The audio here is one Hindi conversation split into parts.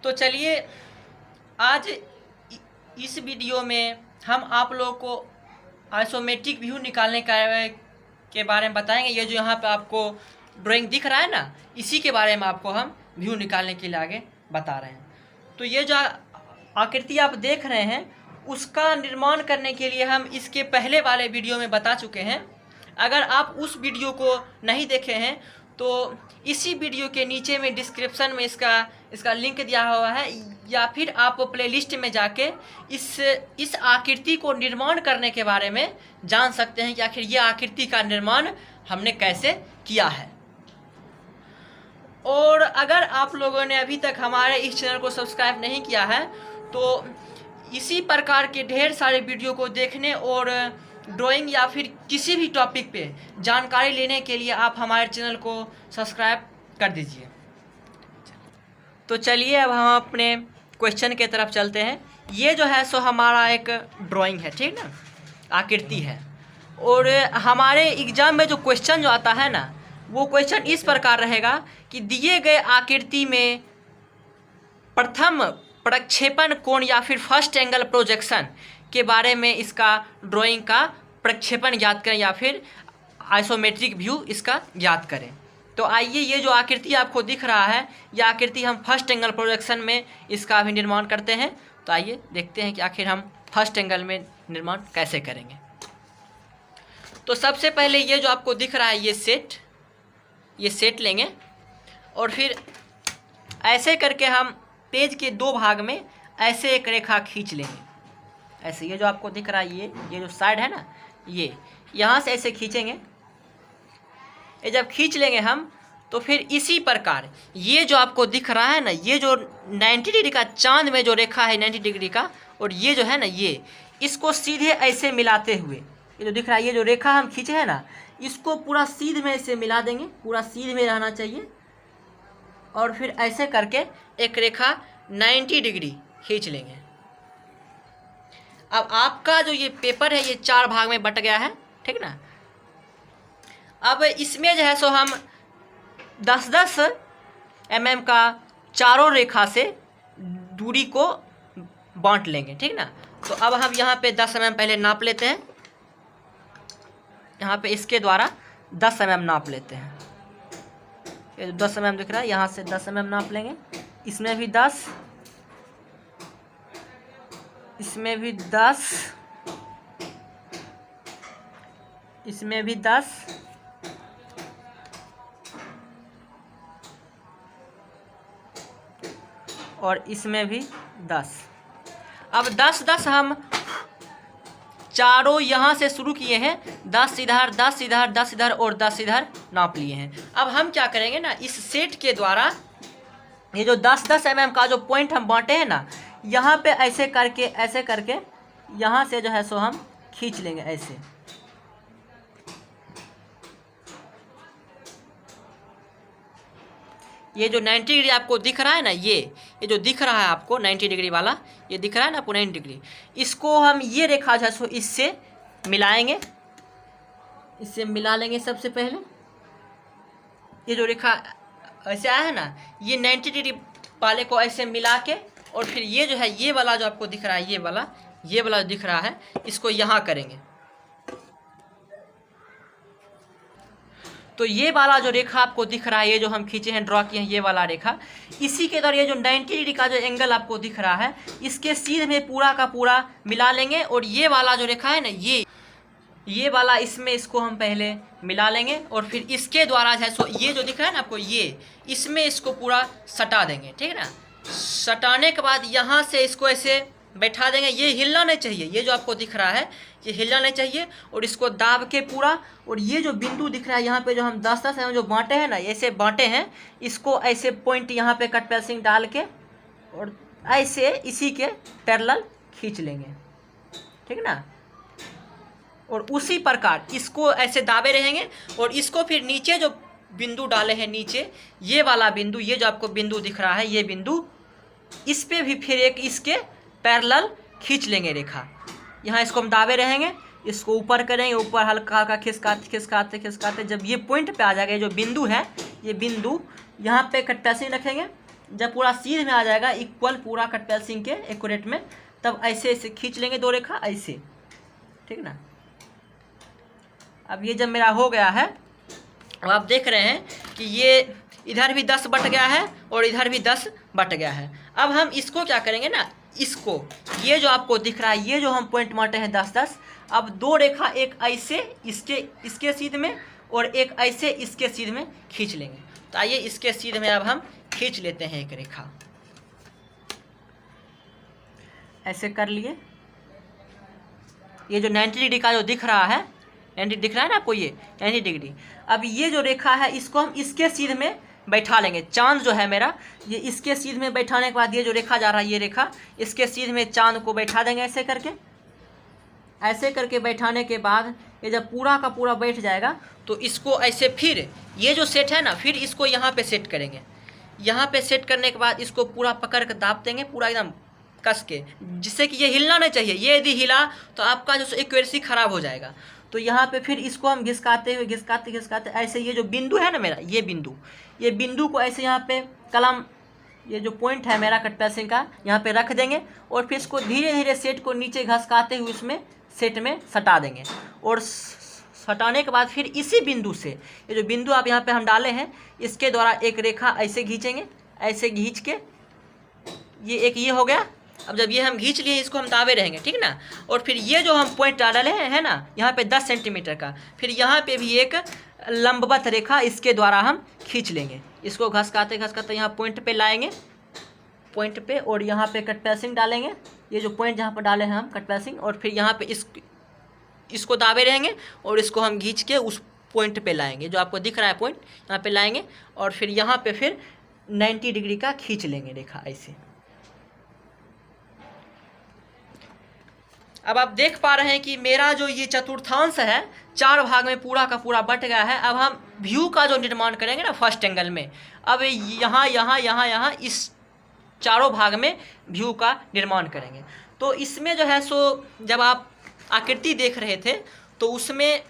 तो चलिए आज इस वीडियो में हम आप लोगों को आइसोमेट्रिक व्यू निकालने के बारे में बताएंगे। ये जो यहाँ पे आपको ड्राइंग दिख रहा है ना, इसी के बारे में आपको हम व्यू निकालने के लिए आगे बता रहे हैं। तो ये जो आकृति आप देख रहे हैं उसका निर्माण करने के लिए हम इसके पहले वाले वीडियो में बता चुके हैं। अगर आप उस वीडियो को नहीं देखे हैं तो इसी वीडियो के नीचे में डिस्क्रिप्शन में इसका लिंक दिया हुआ है, या फिर आप प्लेलिस्ट में जाके इस आकृति को निर्माण करने के बारे में जान सकते हैं कि आखिर ये आकृति का निर्माण हमने कैसे किया है। और अगर आप लोगों ने अभी तक हमारे इस चैनल को सब्सक्राइब नहीं किया है तो इसी प्रकार के ढेर सारे वीडियो को देखने और ड्राइंग या फिर किसी भी टॉपिक पे जानकारी लेने के लिए आप हमारे चैनल को सब्सक्राइब कर दीजिए। तो चलिए अब हम अपने क्वेश्चन के तरफ चलते हैं। ये जो है सो हमारा एक ड्राइंग है, ठीक ना, आकृति है। और हमारे एग्जाम में जो क्वेश्चन जो आता है ना, वो क्वेश्चन इस प्रकार रहेगा कि दिए गए आकृति में प्रथम प्रक्षेपण कोण या फिर फर्स्ट एंगल प्रोजेक्शन के बारे में इसका ड्राइंग का प्रक्षेपण ज्ञात करें या फिर आइसोमेट्रिक व्यू इसका ज्ञात करें। तो आइए ये जो आकृति आपको दिख रहा है, यह आकृति हम फर्स्ट एंगल प्रोजेक्शन में इसका भी निर्माण करते हैं। तो आइए देखते हैं कि आखिर हम फर्स्ट एंगल में निर्माण कैसे करेंगे। तो सबसे पहले ये जो आपको दिख रहा है ये सेट लेंगे और फिर ऐसे करके हम पेज के दो भाग में ऐसे एक रेखा खींच लेंगे। ऐसे ये जो आपको दिख रहा है ये जो साइड है ना, ये यहाँ से ऐसे खींचेंगे। ये जब खींच लेंगे हम तो फिर इसी प्रकार ये जो आपको दिख रहा है ना, ये जो 90 डिग्री का चांद में जो रेखा है 90 डिग्री का, और ये जो है ना ये इसको सीधे ऐसे मिलाते हुए ये जो दिख रहा है, ये जो रेखा हम खींचे हैं ना, इसको पूरा सीध में ऐसे मिला देंगे। पूरा सीध में रहना चाहिए और फिर ऐसे करके एक रेखा 90 डिग्री खींच लेंगे। अब आपका जो ये पेपर है ये 4 भाग में बट गया है, ठीक ना। अब इसमें जो है सो हम 10-10 mm का चारों रेखा से दूरी को बांट लेंगे, ठीक ना। तो अब हम यहाँ पे 10 mm पहले नाप लेते हैं। यहाँ पे इसके द्वारा 10 mm नाप लेते हैं। ये 10 mm दिख रहा है, यहाँ से 10 mm नाप लेंगे। इसमें भी 10, इसमें भी 10, इसमें भी 10, और इसमें भी 10। अब 10-10 हम चारों यहाँ से शुरू किए हैं, 10 इधर, 10 इधर, 10 इधर और 10 इधर नाप लिए हैं। अब हम क्या करेंगे ना, इस सेट के द्वारा ये जो 10-10 mm का जो पॉइंट हम बांटे हैं ना, यहाँ पे ऐसे करके यहाँ से जो है सो हम खींच लेंगे ऐसे। ये जो 90 डिग्री आपको दिख रहा है ना, ये जो दिख रहा है आपको 90 डिग्री वाला, ये दिख रहा है ना आपको 90 डिग्री, इसको हम ये रेखा जो है सो इससे मिलाएंगे। इससे मिला लेंगे सबसे पहले। ये जो रेखा ऐसे आया है ना, ये 90 डिग्री वाले को ऐसे मिला के, और फिर ये जो है ये वाला जो आपको दिख रहा है, ये वाला जो दिख रहा है, इसको यहाँ करेंगे। तो ये वाला जो रेखा आपको दिख रहा है, ये जो हम खींचे हैं, ड्रॉ किए हैं, ये वाला रेखा, इसी के द्वारा ये जो 90 डिग्री का जो एंगल आपको दिख रहा है, इसके सीध में पूरा का पूरा मिला लेंगे। और ये वाला जो रेखा है ना, ये वाला, इसमें इसको हम पहले मिला लेंगे और फिर इसके द्वारा जो है सो ये जो दिख रहा है ना आपको, ये इसमें इसको पूरा सटा देंगे, ठीक है ना। सटाने के बाद यहाँ से इसको ऐसे बैठा देंगे। ये हिलना नहीं चाहिए, ये जो आपको दिख रहा है ये हिलना नहीं चाहिए। और इसको दाब के पूरा, और ये जो बिंदु दिख रहा है यहाँ पे जो हम 10-10 जो बांटे हैं ना, ऐसे बांटे हैं, इसको ऐसे पॉइंट यहाँ पे कट पेंसिल डाल के और ऐसे इसी के पैरेलल खींच लेंगे, ठीक ना। और उसी प्रकार इसको ऐसे दाबे रहेंगे और इसको फिर नीचे जो बिंदु डाले हैं, नीचे ये वाला बिंदु, ये जो आपको बिंदु दिख रहा है, ये बिंदु, इस पे भी फिर एक इसके पैरेलल खींच लेंगे रेखा। यहाँ इसको हम दाबे रहेंगे, इसको ऊपर करेंगे, ऊपर हल्का हल्का खिसकाते जब ये पॉइंट पे आ जाएगा, ये जो बिंदु है, ये बिंदु यहाँ पे कट पेंसिल रखेंगे, जब पूरा सीध में आ जाएगा इक्वल पूरा कट पेंसिल के एक्यूरेट में, तब ऐसे ऐसे खींच लेंगे 2 रेखा ऐसे, ठीक ना। अब ये जब मेरा हो गया है, अब आप देख रहे हैं कि ये इधर भी 10 बट गया है और इधर भी 10 बट गया है। अब हम इसको क्या करेंगे ना, इसको ये जो आपको दिख रहा है, ये जो हम पॉइंट मारते हैं 10-10, अब 2 रेखा एक ऐसे इसके सीध में और एक ऐसे इसके सीध में खींच लेंगे। तो आइए इसके सीध में अब हम खींच लेते हैं एक रेखा, ऐसे कर लिए। ये जो 90 डिग्री का जो दिख रहा है, 90 दिख रहा है ना आपको, ये 90 डिग्री। अब ये जो रेखा है इसको हम इसके सीध में बैठा लेंगे। चांद जो है मेरा, ये इसके सीध में बैठाने के बाद ये जो रेखा जा रहा है, ये रेखा इसके सीध में चांद को बैठा देंगे ऐसे करके। ऐसे करके बैठाने के बाद ये जब पूरा का पूरा बैठ जाएगा तो इसको ऐसे फिर ये जो सेट है ना, फिर इसको यहाँ पे सेट करेंगे। यहाँ पे सेट करने के बाद इसको पूरा पकड़ कर दाब देंगे पूरा एकदम कस के, जिससे कि ये हिलना नहीं चाहिए। ये यदि हिला तो आपका जो एक्यूरेसी खराब हो जाएगा। तो यहाँ पे फिर इसको हम घिसकाते हुए घिसकाते ऐसे, ये जो बिंदु है ना मेरा, ये बिंदु को ऐसे यहाँ पे कलम, ये जो पॉइंट है मेरा कट पेंसिल का, यहाँ पे रख देंगे और फिर इसको धीरे धीरे सेट को नीचे घसकाते हुए इसमें सेट में सटा देंगे। और सटाने के बाद फिर इसी बिंदु से, ये जो बिंदु आप यहाँ पे हम डाले हैं, इसके द्वारा एक रेखा ऐसे खींचेंगे। ऐसे खींच के ये एक ये हो गया। अब जब ये हम खींच लिए, इसको हम दाबे रहेंगे, ठीक ना। और फिर ये जो हम पॉइंट डाले हैं ना यहाँ पे 10 सेंटीमीटर का, फिर यहाँ पे भी एक लंबवत रेखा इसके द्वारा हम खींच लेंगे। इसको घसकाते यहाँ पॉइंट पे लाएंगे, पॉइंट पे, और यहाँ पे कट पेंसिल डालेंगे। ये जो पॉइंट जहाँ पर डाले हैं हम कट पेंसिल, और फिर यहाँ पे इसको दाबे रहेंगे और इसको हम खींच के उस पॉइंट पे लाएंगे जो आपको दिख रहा है पॉइंट, यहाँ पे लाएंगे। और फिर यहाँ पे फिर 90 डिग्री का खींच लेंगे रेखा ऐसे। अब आप देख पा रहे हैं कि मेरा जो ये चतुर्थांश है 4 भाग में पूरा का पूरा बट गया है। अब हम व्यू का जो निर्माण करेंगे ना फर्स्ट एंगल में, अब यहाँ इस चारों भाग में व्यू का निर्माण करेंगे। तो इसमें जो है सो जब आप आकृति देख रहे थे तो उसमें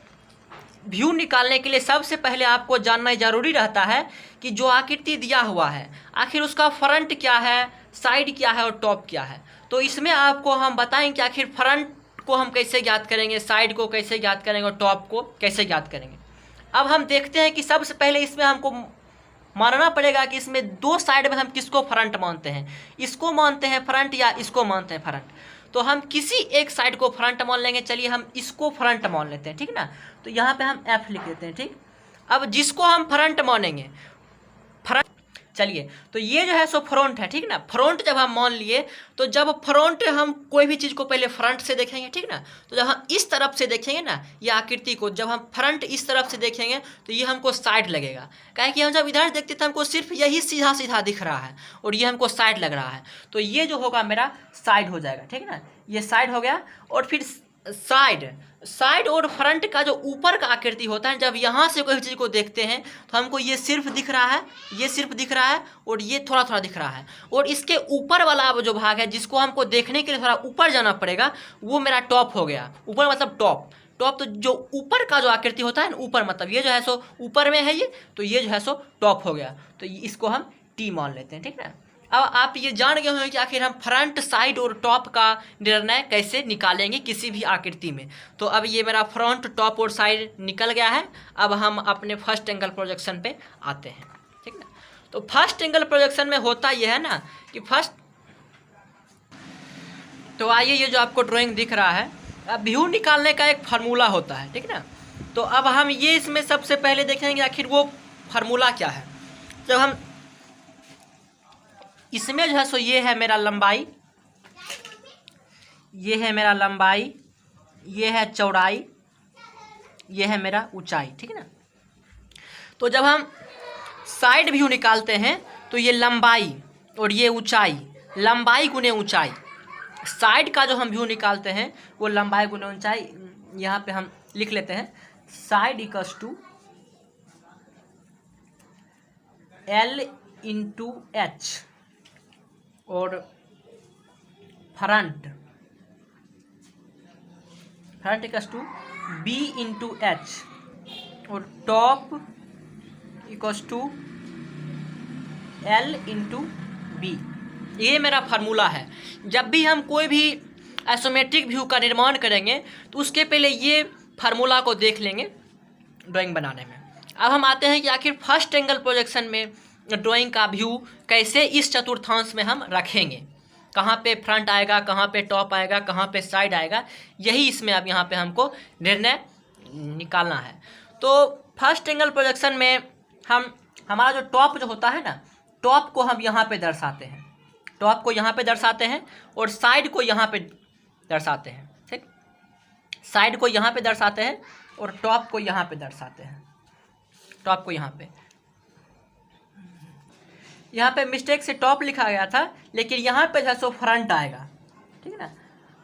व्यू निकालने के लिए सबसे पहले आपको जानना ज़रूरी रहता है कि जो आकृति दिया हुआ है आखिर उसका फ्रंट क्या है, साइड क्या है और टॉप क्या है। तो इसमें आपको हम बताएंगे कि आखिर फ्रंट को हम कैसे ज्ञात करेंगे, साइड को कैसे ज्ञात करेंगे और टॉप को कैसे ज्ञात करेंगे। अब हम देखते हैं कि सबसे पहले इसमें हमको मानना पड़ेगा कि इसमें 2 साइड में हम किसको फ्रंट मानते हैं, इसको मानते हैं फ्रंट या इसको मानते हैं फ्रंट। तो हम किसी एक साइड को फ्रंट मान लेंगे। चलिए हम इसको फ्रंट मान लेते हैं, ठीक ना। तो यहाँ पे हम F लिख देते हैं, ठीक। अब जिसको हम फ्रंट मानेंगे, फ्रंट, चलिए तो ये जो है सो फ्रंट है, ठीक ना। फ्रंट जब हम मान लिए तो जब फ्रंट हम कोई भी चीज़ को पहले फ्रंट से देखेंगे, ठीक ना। तो जब हम इस तरफ से देखेंगे ना ये आकृति को, जब हम फ्रंट इस तरफ से देखेंगे तो ये हमको साइड लगेगा। काहे कि हम जब इधर देखते थे हमको सिर्फ यही सीधा सीधा दिख रहा है और ये हमको साइड लग रहा है। तो ये जो होगा मेरा साइड हो जाएगा, ठीक ना। ये साइड हो गया। और फिर साइड और फ्रंट का जो ऊपर का आकृति होता है, जब यहाँ से कोई चीज़ को देखते हैं तो हमको ये सिर्फ दिख रहा है, ये सिर्फ दिख रहा है और ये थोड़ा थोड़ा दिख रहा है। और इसके ऊपर वाला जो भाग है जिसको हमको देखने के लिए थोड़ा ऊपर जाना पड़ेगा, वो मेरा टॉप हो गया। ऊपर मतलब टॉप। तो जो ऊपर का जो आकृति होता है ना, ऊपर मतलब ये जो है सो ऊपर में है ये, तो ये जो है सो टॉप हो गया। तो इसको हम टी मान लेते हैं, ठीक ना। अब आप ये जान गए होंगे कि आखिर हम फ्रंट, साइड और टॉप का निर्णय कैसे निकालेंगे किसी भी आकृति में। तो अब ये मेरा फ्रंट, टॉप और साइड निकल गया है। अब हम अपने फर्स्ट एंगल प्रोजेक्शन पे आते हैं, ठीक ना। तो फर्स्ट एंगल प्रोजेक्शन में होता यह है ना कि तो आइए ये जो आपको ड्राइंग दिख रहा है, अब व्यू निकालने का एक फार्मूला होता है, ठीक ना। तो अब हम ये इसमें सबसे पहले देखेंगे आखिर वो फार्मूला क्या है। जब हम इसमें जो है सो ये है मेरा लंबाई, ये है मेरा लंबाई, ये है चौड़ाई, ये है मेरा ऊंचाई, ठीक है ना। तो जब हम साइड व्यू निकालते हैं तो ये लंबाई और ये ऊंचाई, लंबाई गुने ऊंचाई। साइड का जो हम व्यू निकालते हैं वो लंबाई गुने ऊंचाई। यहाँ पे हम लिख लेते हैं side equals to L into H और front equals to B into H और top equals to L into B. ये मेरा फार्मूला है। जब भी हम कोई भी आइसोमेट्रिक व्यू का निर्माण करेंगे तो उसके पहले ये फार्मूला को देख लेंगे ड्राइंग बनाने में। अब हम आते हैं कि आखिर फर्स्ट एंगल प्रोजेक्शन में ड्राइंग का व्यू कैसे इस चतुर्थांश में हम रखेंगे, कहाँ पे फ्रंट आएगा, कहाँ पे टॉप आएगा, कहाँ पे साइड आएगा, यही इसमें अब यहाँ पे हमको निर्णय निकालना है। तो फर्स्ट एंगल प्रोजेक्शन में हमारा जो टॉप जो होता है ना, टॉप को हम यहाँ पे दर्शाते हैं, टॉप को यहाँ पे दर्शाते हैं और साइड को यहाँ पे दर्शाते हैं। ठीक, साइड को यहाँ पे दर्शाते हैं और टॉप को यहाँ पे दर्शाते हैं। टॉप को यहाँ पे मिस्टेक से टॉप लिखा गया था, लेकिन यहाँ पे जो है सो फ्रंट आएगा। ठीक है ना,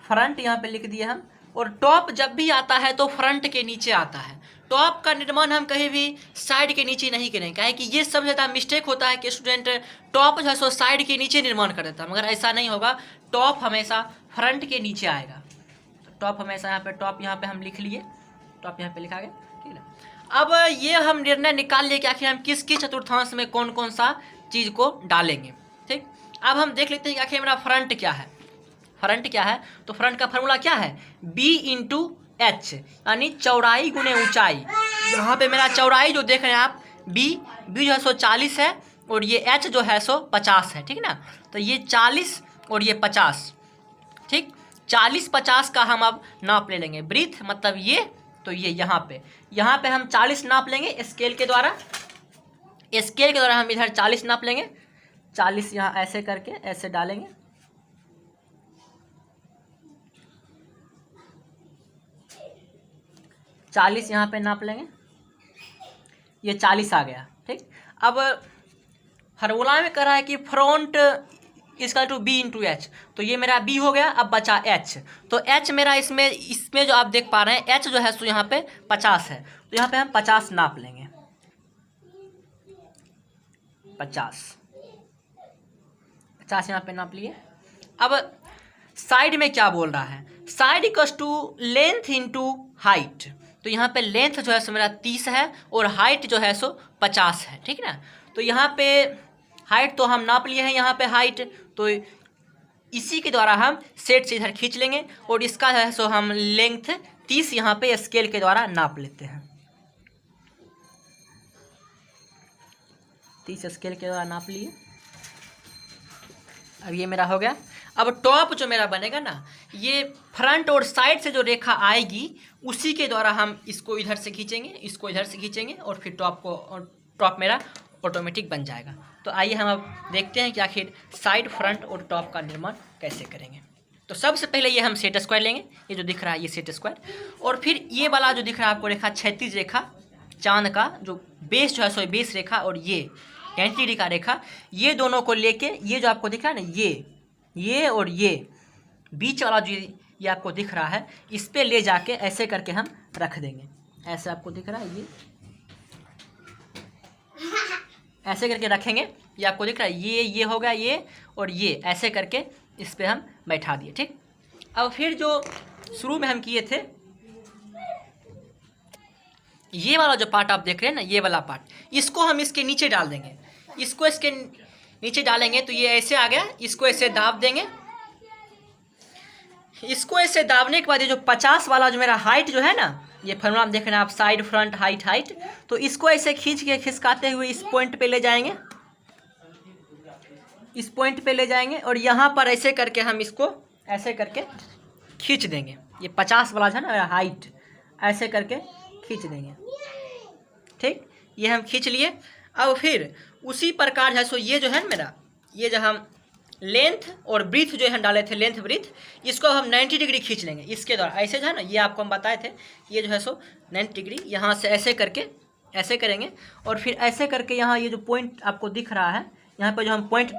फ्रंट यहाँ पे लिख दिए हम। और टॉप जब भी आता है तो फ्रंट के नीचे आता है। टॉप का निर्माण हम कहीं भी साइड के नीचे नहीं करेंगे, काहे कि ये सबसे ज़्यादा मिस्टेक होता है कि स्टूडेंट टॉप जो है सो साइड के नीचे निर्माण कर देता है, मगर ऐसा नहीं होगा। टॉप हमेशा फ्रंट के नीचे आएगा। तो टॉप हमेशा यहाँ पे हम लिख लिए, टॉप यहाँ पे लिखा गया। ठीक है, अब ये हम निर्णय निकाल लिए कि आखिर हम किसके चतुर्थांश में कौन कौन सा चीज़ को डालेंगे। ठीक, अब हम देख लेते हैं कि आखिर मेरा फ्रंट क्या है। फ्रंट क्या है, तो फ्रंट का फार्मूला क्या है, बी इंटू एच, यानी चौड़ाई गुने ऊंचाई। यहाँ पे मेरा चौड़ाई जो देख रहे हैं आप, बी जो है सो 40 है और ये एच जो है सो 50 है। ठीक ना, तो ये 40 और ये 50। ठीक, 40-50 का हम अब नाप ले लेंगे। ब्रीथ मतलब ये, तो ये यहाँ पे हम 40 नाप लेंगे स्केल के द्वारा। स्केल के द्वारा हम इधर 40 नाप लेंगे। 40 यहाँ ऐसे करके ऐसे डालेंगे। चालीस यहाँ पे नाप लेंगे, ये 40 आ गया। ठीक, अब फार्मूला में कह रहा है कि फ्रंट इसका टू बी इंटू एच, तो ये मेरा बी हो गया। अब बचा एच, तो एच मेरा इसमें जो आप देख पा रहे हैं एच जो है सो यहाँ पे 50 है, तो यहाँ पे हम 50 नाप लेंगे। 50 यहाँ पे नाप लिए। अब साइड में क्या बोल रहा है, side equals to length into height. तो यहाँ पे लेंथ जो है सो मेरा 30 है और हाइट जो है सो 50 है। ठीक ना, तो यहाँ पे हाइट तो हम नाप लिए हैं, यहाँ पे हाइट, तो इसी के द्वारा हम सेट से इधर खींच लेंगे और इसका है सो हम लेंथ 30 यहाँ पे स्केल के द्वारा नाप लेते हैं। 30 स्केल के द्वारा नाप लिए। अब ये मेरा हो गया। अब टॉप जो मेरा बनेगा ना, ये फ्रंट और साइड से जो रेखा आएगी उसी के द्वारा हम इसको इधर से खींचेंगे, इसको इधर से खींचेंगे और फिर टॉप मेरा ऑटोमेटिक बन जाएगा। तो आइए हम अब देखते हैं कि आखिर साइड, फ्रंट और टॉप का निर्माण कैसे करेंगे। तो सबसे पहले ये हम सेट स्क्वायर लेंगे, ये जो दिख रहा है ये सेट स्क्वायर, और फिर ये वाला जो दिख रहा है आपको रेखा, क्षैतिज रेखा, चांद का जो बेस जो है सो बेस रेखा और ये 90 डिग्री का रेखा, ये दोनों को लेके ये जो आपको दिख रहा है ना, ये और ये बीच वाला जो ये आपको दिख रहा है, इस पे ले जाके ऐसे करके हम रख देंगे। ऐसे आपको दिख रहा है, ये ऐसे करके रखेंगे। ये आपको दिख रहा है, ये हो गया ये, और ये ऐसे करके इस पे हम बैठा दिए। ठीक, अब फिर जो शुरू में हम किए थे, ये वाला जो पार्ट आप देख रहे हैं ना, ये वाला पार्ट, इसको हम इसके नीचे डाल देंगे। इसको इसके नीचे डालेंगे तो ये ऐसे आ गया, इसको ऐसे दाब देंगे। इसको ऐसे दाबने के बाद ये जो 50 वाला जो मेरा हाइट जो है ना, ये फॉर्मूला देख रहे हैं आप, साइड, फ्रंट, हाइट, तो इसको ऐसे खींच के खिसकाते हुए इस पॉइंट पे ले जाएंगे, इस पॉइंट पे ले जाएंगे और यहाँ पर ऐसे करके हम इसको ऐसे करके खींच देंगे। ये 50 वाला जो है ना मेरा हाइट, ऐसे करके खींच देंगे। ठीक, ये हम खींच लिए। अब फिर उसी प्रकार है सो ये जो है ना मेरा, ये जो हम लेंथ और ब्रीथ जो हम डाले थे, लेंथ ब्रीथ, इसको हम 90 डिग्री खींच लेंगे इसके द्वारा। ऐसे जो है ना, ये आपको हम बताए थे, ये जो है सो 90 डिग्री यहाँ से ऐसे करके ऐसे करेंगे और फिर ऐसे करके यहाँ ये जो पॉइंट आपको दिख रहा है, यहाँ पर जो हम पॉइंट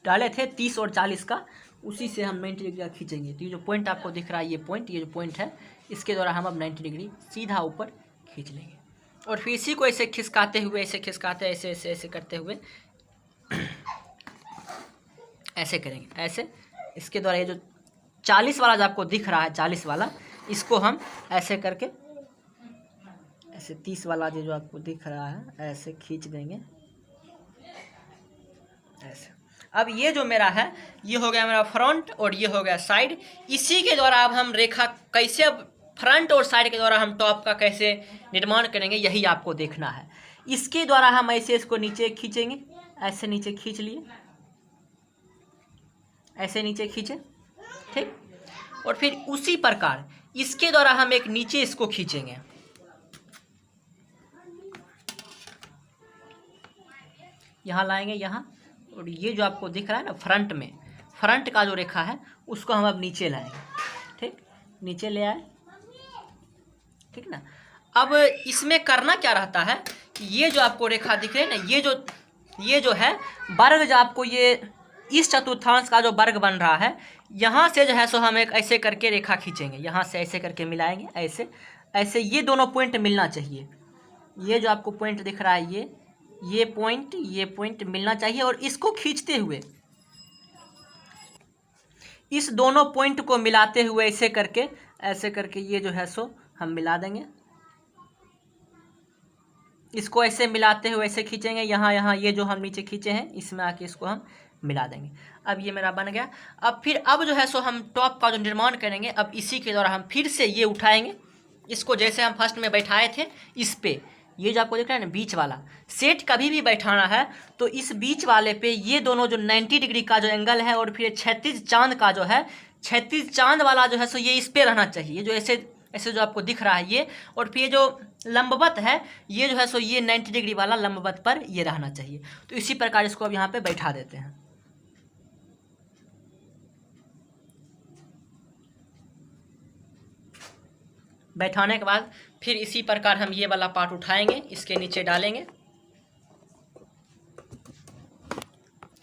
डाले थे 30 और 40 का, उसी से हम 90 डिग्री खींचेंगे। तो ये जो पॉइंट आपको दिख रहा है, ये जो पॉइंट है, इसके द्वारा हम अब 90 डिग्री सीधा ऊपर खींच लेंगे और फिर इसी को ऐसे खिसकाते हुए, ऐसे खिसकाते, ऐसे करते हुए ऐसे करेंगे। ऐसे इसके द्वारा ये जो 40 वाला जो आपको दिख रहा है, 40 वाला, इसको हम ऐसे करके ऐसे 30 वाला जो आपको दिख रहा है ऐसे खींच देंगे ऐसे। अब ये जो मेरा है ये हो गया मेरा फ्रंट और ये हो गया साइड। इसी के द्वारा अब हम रेखा कैसे, अब फ्रंट और साइड के द्वारा हम टॉप का कैसे निर्माण करेंगे यही आपको देखना है। इसके द्वारा हम ऐसे इसको नीचे खींचेंगे, ऐसे नीचे खींच लिए, ऐसे नीचे खींचे, ठीक। और फिर उसी प्रकार इसके द्वारा हम एक नीचे इसको खींचेंगे, यहाँ लाएंगे यहाँ, और ये जो आपको दिख रहा है ना फ्रंट में, फ्रंट का जो रेखा है उसको हम अब नीचे लाएंगे, ठीक। नीचे ले आए, ठीक ना। अब इसमें करना क्या रहता है कि ये जो आपको रेखा दिख रही है ना, ये जो है वर्ग, जो आपको ये इस चतुर्थांश का जो वर्ग बन रहा है, यहाँ से जो है सो हम एक ऐसे करके रेखा खींचेंगे, यहाँ से ऐसे करके मिलाएंगे, ऐसे ऐसे ये दोनों पॉइंट मिलना चाहिए। ये जो आपको पॉइंट दिख रहा है ये पॉइंट मिलना चाहिए, और इसको खींचते हुए इस दोनों पॉइंट को मिलाते हुए ऐसे करके ये जो है सो हम मिला देंगे। इसको ऐसे मिलाते हुए ऐसे खींचेंगे, यहाँ ये जो हम नीचे खींचे हैं इसमें आके इसको हम मिला देंगे। अब ये मेरा बन गया। अब जो है सो हम टॉप का जो निर्माण करेंगे, अब इसी के द्वारा हम फिर से ये उठाएंगे, इसको जैसे हम फर्स्ट में बैठाए थे इस पे, ये जो आपको दिख रहा है ना बीच वाला सेट कभी भी बैठाना है तो इस बीच वाले पे ये दोनों जो 90 डिग्री का जो एंगल है, और फिर 36 चांद का जो है, 36 चांद वाला जो है सो ये इस पे रहना चाहिए, जो ऐसे जो आपको दिख रहा है ये, और फिर जो लंबवत है ये जो है सो ये 90 डिग्री वाला लंबवत पर ये रहना चाहिए। तो इसी प्रकार इसको अब यहाँ पे बैठा देते हैं। बैठाने के बाद फिर इसी प्रकार हम ये वाला पार्ट उठाएंगे, इसके नीचे डालेंगे।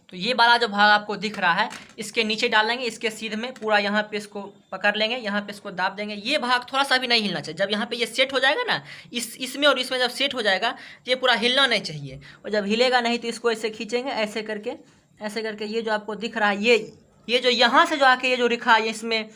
तो ये वाला जो भाग आपको दिख रहा है इसके नीचे डालेंगे, इसके सीध में पूरा यहाँ पे इसको पकड़ लेंगे, यहाँ पे इसको दाब देंगे। ये भाग थोड़ा सा भी नहीं हिलना चाहिए। जब यहाँ पे ये सेट हो जाएगा ना, इसमें और इसमें जब सेट हो जाएगा ये पूरा हिलना नहीं चाहिए, और जब हिलेगा नहीं तो इसको ऐसे खींचेंगे, ऐसे करके ये जो आपको दिख रहा है ये जो यहाँ से जो आके ये जो रेखा इसमें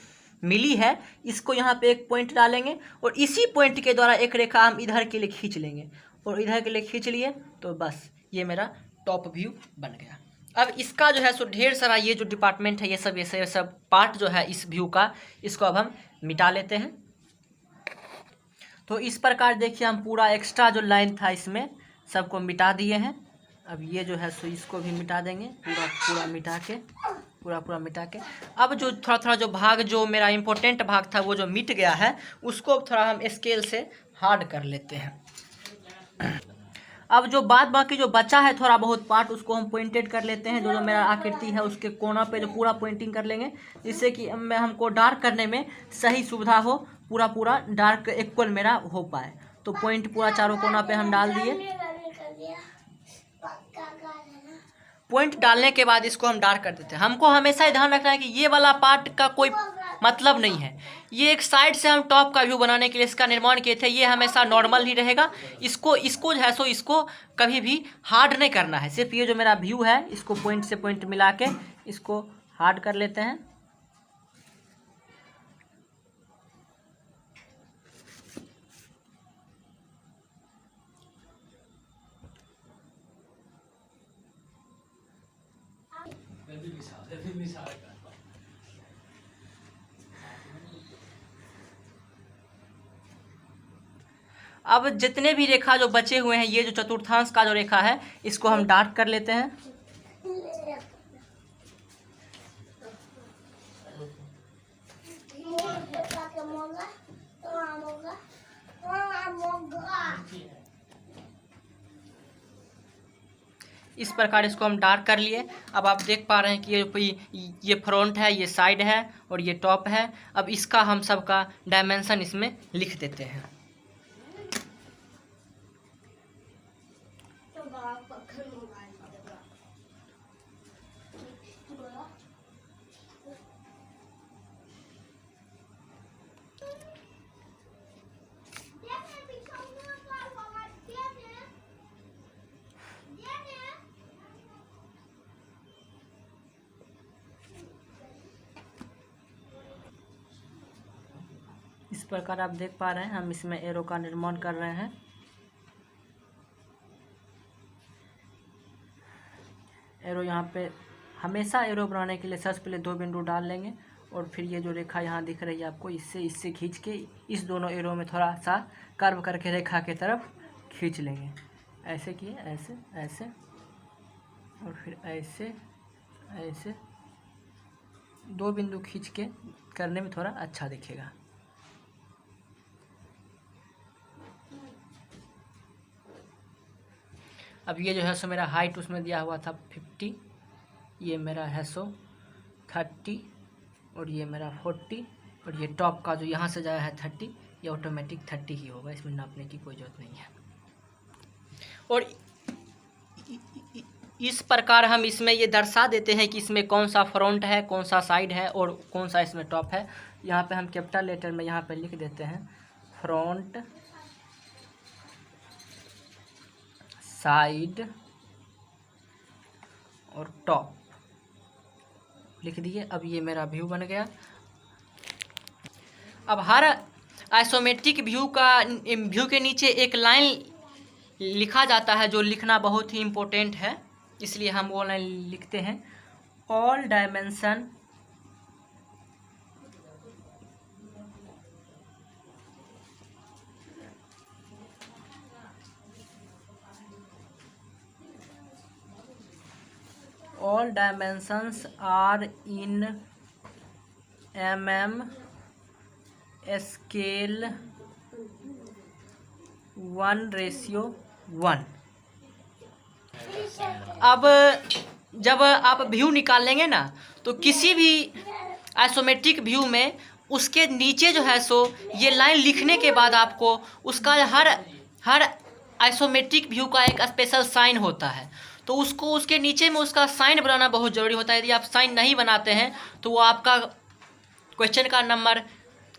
मिली है, इसको यहाँ पे एक पॉइंट डालेंगे, और इसी पॉइंट के द्वारा एक रेखा हम इधर के लिए खींच लेंगे, और इधर के लिए खींच लिए तो बस ये मेरा टॉप व्यू बन गया। अब इसका जो है सो ढेर सारा ये जो डिपार्टमेंट है, ये सब पार्ट जो है इस व्यू का, इसको अब हम मिटा लेते हैं। तो इस प्रकार देखिए हम पूरा एक्स्ट्रा जो लाइन था इसमें सबको मिटा दिए हैं। अब ये जो है सो इसको भी मिटा देंगे, पूरा मिटा के अब जो थोड़ा जो भाग जो मेरा इम्पोर्टेंट भाग था वो जो मिट गया है, उसको थोड़ा हम स्केल से हार्ड कर लेते हैं। अब जो बाद बाकी जो बचा है थोड़ा बहुत पार्ट, उसको हम पॉइंटेड कर लेते हैं। जो मेरा आकृति है उसके कोना पे जो पूरा पॉइंटिंग कर लेंगे, जिससे कि हमको डार्क करने में सही सुविधा हो, पूरा डार्क इक्वल मेरा हो पाए। तो पॉइंट पूरा चारों कोना पे हम डाल दिए। पॉइंट डालने के बाद इसको हम डार्क कर देते हैं। हमको हमेशा ही ध्यान रखना है कि ये वाला पार्ट का कोई मतलब नहीं है, ये एक साइड से हम टॉप का व्यू बनाने के लिए इसका निर्माण किए थे, ये हमेशा नॉर्मल ही रहेगा। इसको जो है सो इसको कभी भी हार्ड नहीं करना है। सिर्फ ये जो मेरा व्यू है इसको पॉइंट से पॉइंट मिला के इसको हार्ड कर लेते हैं। अब जितने भी रेखा जो बचे हुए हैं, ये जो चतुर्थांश का जो रेखा है इसको हम डार्क कर लेते हैं। इस प्रकार इसको हम डार्क कर लिए। अब आप देख पा रहे हैं कि ये फ्रंट है, ये साइड है और ये टॉप है। अब इसका हम सबका डायमेंशन इसमें लिख देते हैं। इस प्रकार आप देख पा रहे हैं हम इसमें एरो का निर्माण कर रहे हैं। एरो यहाँ पे हमेशा एरो बनाने के लिए सबसे पहले 2 बिंदु डाल लेंगे और फिर ये जो रेखा यहाँ दिख रही है आपको, इससे खींच के इस दोनों एरो में थोड़ा सा कर्व करके रेखा की तरफ खींच लेंगे। ऐसे किए, ऐसे ऐसे और फिर ऐसे ऐसे 2 बिंदु खींच के करने में थोड़ा अच्छा दिखेगा। अब ये जो है सो मेरा हाइट उसमें दिया हुआ था 50, ये मेरा है सो 30 और ये मेरा 40 और ये टॉप का जो यहाँ से जाया है 30, ये ऑटोमेटिक 30 ही होगा, इसमें नापने की कोई ज़रूरत नहीं है। और इस प्रकार हम इसमें ये दर्शा देते हैं कि इसमें कौन सा फ्रंट है, कौन सा साइड है और कौन सा इसमें टॉप है। यहाँ पे हम कैपिटल लेटर में यहाँ पे लिख देते हैं फ्रंट, साइड और टॉप लिख दिए। अब ये मेरा व्यू बन गया। अब हर आइसोमेट्रिक व्यू के नीचे एक लाइन लिखा जाता है जो लिखना बहुत ही इम्पोर्टेंट है, इसलिए हम वो लाइन लिखते हैं, all dimension all dimensions are in mm scale 1:1। अब जब आप व्यू निकाल लेंगे ना, तो किसी भी आइसोमेट्रिक व्यू में उसके नीचे जो है सो ये लाइन लिखने के बाद आपको उसका हर आइसोमेट्रिक व्यू का एक स्पेशल साइन होता है, तो उसको उसके नीचे में उसका साइन बनाना बहुत ज़रूरी होता है। यदि आप साइन नहीं बनाते हैं तो वो आपका क्वेश्चन का नंबर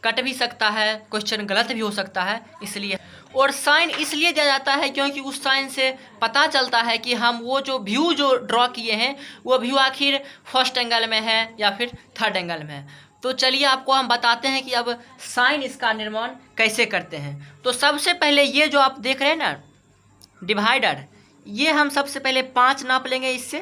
कट भी सकता है, क्वेश्चन गलत भी हो सकता है। इसलिए और साइन इसलिए दिया जाता है क्योंकि उस साइन से पता चलता है कि हम वो जो व्यू जो ड्रॉ किए हैं वो व्यू आखिर फर्स्ट एंगल में है या फिर थर्ड एंगल में है। तो चलिए आपको हम बताते हैं कि अब साइन इसका निर्माण कैसे करते हैं। तो सबसे पहले ये जो आप देख रहे हैं ना डिवाइडर, ये हम सबसे पहले 5 नाप लेंगे इससे।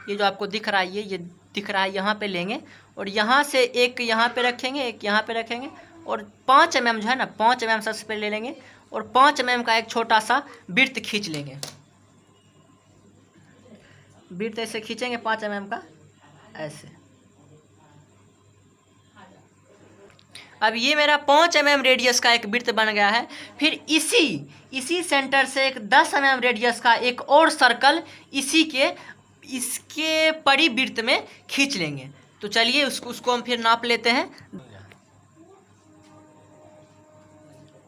ये जो आपको दिख रहा है ये दिख रहा है, यहाँ पे लेंगे और यहाँ से एक यहाँ पे रखेंगे, एक यहाँ पे रखेंगे और 5 mm जो है ना 5 mm सबसे पहले ले लेंगे और 5 mm का एक छोटा सा वृत्त खींच लेंगे। वृत्त ऐसे खींचेंगे 5 mm का, ऐसे। अब ये मेरा 5 mm रेडियस का एक वृत्त बन गया है। फिर इसी सेंटर से एक 10 mm रेडियस का एक और सर्कल इसके परिवृत्त में खींच लेंगे। तो चलिए उसको हम फिर नाप लेते हैं।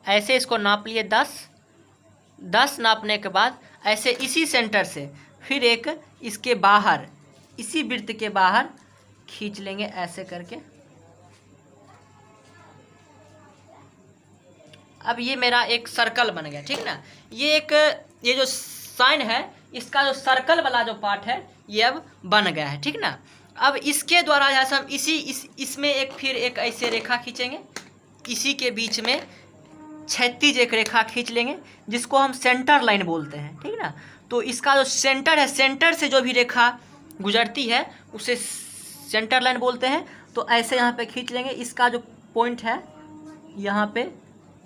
ऐसे इसको नाप लिए 10 नापने के बाद ऐसे इसी सेंटर से फिर एक इसके बाहर, इसी वृत्त के बाहर खींच लेंगे ऐसे करके। अब ये मेरा एक सर्कल बन गया, ठीक ना। ये जो साइन है इसका जो सर्कल वाला जो पार्ट है ये अब बन गया है, ठीक ना। अब इसके द्वारा जैसे हम इसमें फिर एक ऐसे रेखा खींचेंगे, इसी के बीच में क्षैतिज एक रेखा खींच लेंगे जिसको हम सेंटर लाइन बोलते हैं, ठीक ना। तो इसका जो सेंटर है, सेंटर से जो भी रेखा गुजरती है उसे सेंटर लाइन बोलते हैं। तो ऐसे यहाँ पे खींच लेंगे। इसका जो पॉइंट है यहाँ पे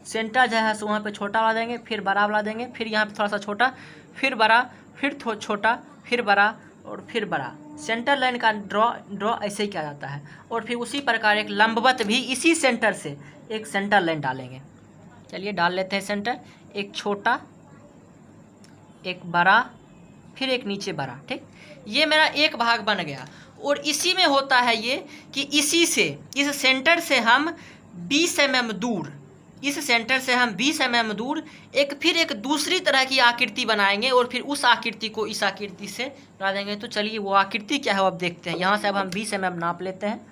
सेंटर जो है सो वहाँ पे छोटा वाला देंगे, फिर बड़ा वाला देंगे, फिर यहाँ पे थोड़ा सा छोटा, फिर बड़ा, फिर छोटा, फिर बड़ा और फिर बड़ा। सेंटर लाइन का ड्रॉ ऐसे ही किया जाता है। और फिर उसी प्रकार एक लंबवत भी इसी सेंटर से एक सेंटर लाइन डालेंगे। चलिए डाल लेते हैं सेंटर, एक छोटा, एक बड़ा, फिर एक नीचे बड़ा, ठीक। ये मेरा एक भाग बन गया। और इसी में होता है ये कि इस सेंटर से हम 20 mm दूर, इस सेंटर से हम 20 mm दूर फिर एक दूसरी तरह की आकृति बनाएंगे और फिर उस आकृति को इस आकृति से ला देंगे। तो चलिए वो आकृति क्या है वो अब देखते हैं। यहाँ से अब हम 20 mm नाप लेते हैं।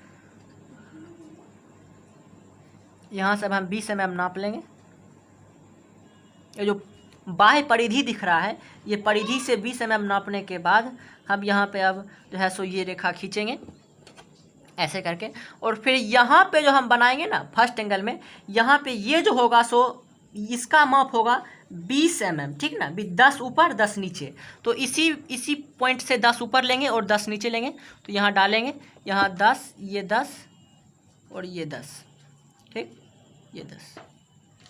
यहाँ से अब हम 20 mm नाप लेंगे। ये जो बाह्य परिधि दिख रहा है, ये परिधि से 20 mm नापने के बाद हम यहाँ पे अब जो है सो ये रेखा खींचेंगे ऐसे करके। और फिर यहाँ पे जो हम बनाएंगे ना फर्स्ट एंगल में, यहाँ पे ये जो होगा सो इसका माप होगा 20 mm, ठीक ना, 10 ऊपर 10 नीचे। तो इसी पॉइंट से 10 ऊपर लेंगे और 10 नीचे लेंगे, तो यहाँ डालेंगे, यहाँ 10, ये 10 और ये 10, ठीक, ये 10।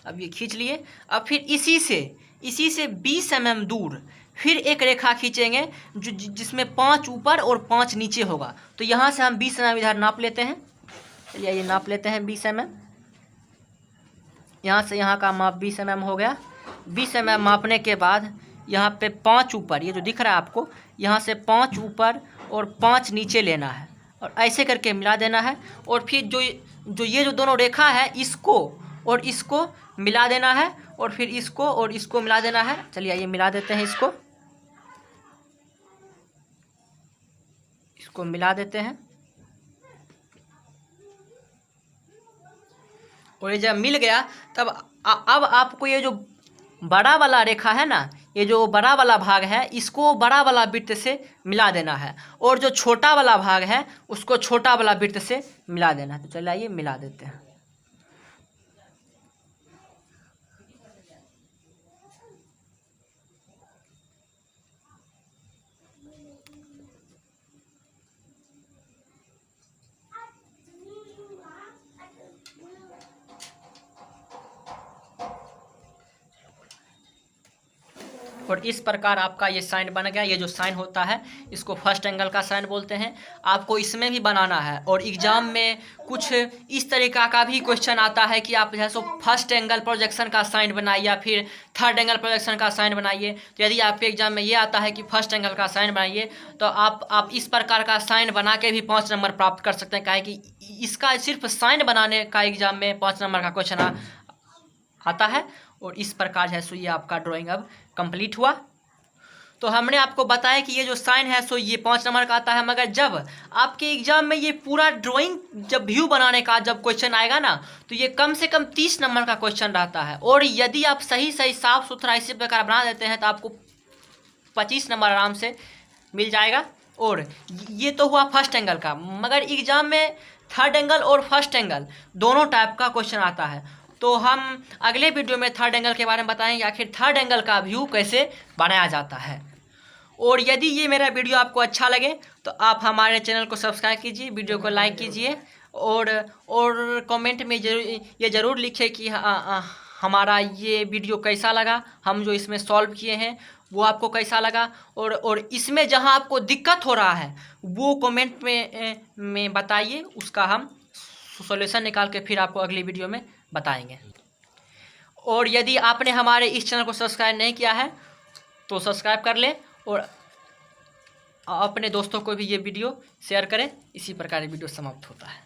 अब ये खींच लिए। अब फिर इसी से 20 mm दूर फिर एक रेखा खींचेंगे जिसमें 5 ऊपर और 5 नीचे होगा। तो यहाँ से हम 20 mm इधर नाप लेते हैं। चलिए ये नाप लेते हैं 20 mm। यहाँ से यहाँ का माप 20 mm हो गया। 20 mm मापने के बाद यहाँ पे 5 ऊपर, ये जो दिख रहा है आपको, यहाँ से 5 ऊपर और 5 नीचे लेना है और ऐसे करके मिला देना है। और फिर जो ये जो दोनों रेखा है, इसको और इसको मिला देना है और फिर इसको और इसको मिला देना है। चलिए ये मिला देते हैं, इसको मिला देते हैं। और ये जब मिल गया तब अब आपको ये जो बड़ा वाला रेखा है ना, ये जो बड़ा वाला भाग है, इसको बड़ा वाला वृत्त से मिला देना है और जो छोटा वाला भाग है उसको छोटा वाला वृत्त से मिला देना है। तो चलिए आइए मिला देते हैं। और इस प्रकार आपका ये साइन बन गया। ये जो साइन होता है इसको फर्स्ट एंगल का साइन बोलते हैं। आपको इसमें भी बनाना है और एग्जाम में कुछ इस तरीका का भी क्वेश्चन आता है कि आप जैसे फर्स्ट एंगल प्रोजेक्शन का साइन बनाइए या फिर थर्ड एंगल प्रोजेक्शन का साइन बनाइए। तो यदि आपके एग्जाम में ये आता है कि फर्स्ट एंगल का साइन बनाइए तो आप इस प्रकार का साइन बना के भी 5 नंबर प्राप्त कर सकते हैं। काहे कि इसका सिर्फ साइन बनाने का एग्जाम में 5 नंबर का क्वेश्चन आता है। और इस प्रकार है सो ये आपका ड्राइंग अब कंप्लीट हुआ। तो हमने आपको बताया कि ये जो साइन है सो ये 5 नंबर का आता है, मगर जब आपके एग्जाम में ये पूरा ड्राइंग जब व्यू बनाने का जब क्वेश्चन आएगा ना तो ये कम से कम 30 नंबर का क्वेश्चन रहता है। और यदि आप सही साफ सुथरा इसी प्रकार बना देते हैं तो आपको 25 नंबर आराम से मिल जाएगा। और ये तो हुआ फर्स्ट एंगल का, मगर एग्जाम में थर्ड एंगल और फर्स्ट एंगल दोनों टाइप का क्वेश्चन आता है। तो हम अगले वीडियो में थर्ड एंगल के बारे में बताएंगे आखिर थर्ड एंगल का व्यू कैसे बनाया जाता है। और यदि ये मेरा वीडियो आपको अच्छा लगे तो आप हमारे चैनल को सब्सक्राइब कीजिए, वीडियो को लाइक कीजिए और कमेंट में ये ज़रूर लिखें कि हमारा ये वीडियो कैसा लगा, हम जो इसमें सॉल्व किए हैं वो आपको कैसा लगा। और इसमें जहां आपको दिक्कत हो रहा है वो कमेंट में बताइए, उसका हम सॉल्यूशन निकाल के फिर आपको अगली वीडियो में बताएंगे। और यदि आपने हमारे इस चैनल को सब्सक्राइब नहीं किया है तो सब्सक्राइब कर लें और अपने दोस्तों को भी ये वीडियो शेयर करें। इसी प्रकार वीडियो समाप्त होता है।